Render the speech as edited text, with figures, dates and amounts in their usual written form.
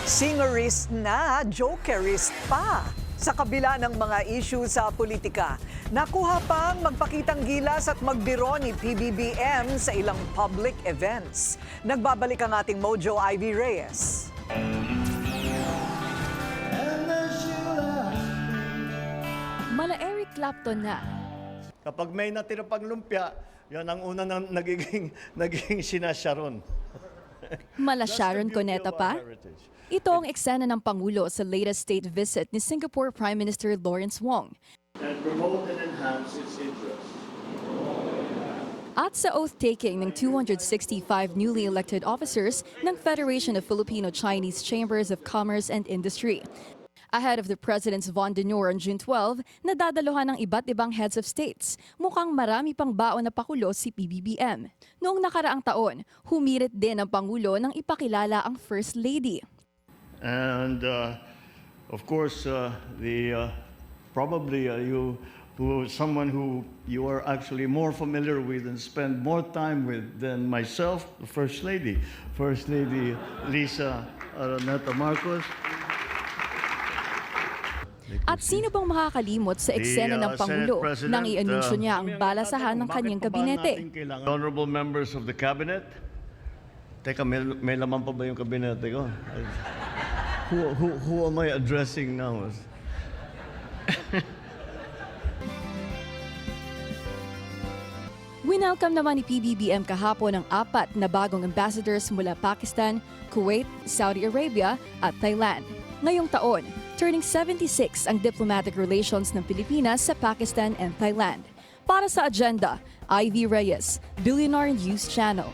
Singerist na, jokerist pa. Sa kabila ng mga issue sa politika, nakuha pang magpakitang gilas at magbiro ni PBBM sa ilang public events. Nagbabalik ang ating Mojo Ivy Reyes. Mala Eric Clapton na. Kapag may natira pang lumpia, yan ang una ng naging sinasyaron. Mala Sharon Cuneta pa. Ito ang eksena ng Pangulo sa latest state visit ni Singapore Prime Minister Lawrence Wong. And promote and enhance its interests. At sa oath-taking ng 265 newly elected officers ng Federation of Filipino-Chinese Chambers of Commerce and Industry. Ahead of the President's Von d'Honneur on June 12, nadadaluhan ng iba't ibang heads of states. Mukhang marami pang baon na pakulo si PBBM. Noong nakaraang taon, humirit din ang Pangulo nang ipakilala ang First Lady. And of course, probably someone who you are actually more familiar with and spend more time with than myself, the First Lady Lisa Araneta Marcos. At sino bang makakalimot sa eksena ng Pangulo nang i-anunsyo niya ang balasahan ng kanyang kabinete? Honorable members of the cabinet. Teka, may laman pa ba yung kabinete ko? Who am I addressing now? Winelcome naman ni PBBM kahapon ang 4 na bagong ambassadors mula Pakistan, Kuwait, Saudi Arabia at Thailand. Ngayong taon, turning 76 ang diplomatic relations ng Pilipinas sa Pakistan and Thailand. Para sa agenda, Ivy Reyes, Billionaire News Channel.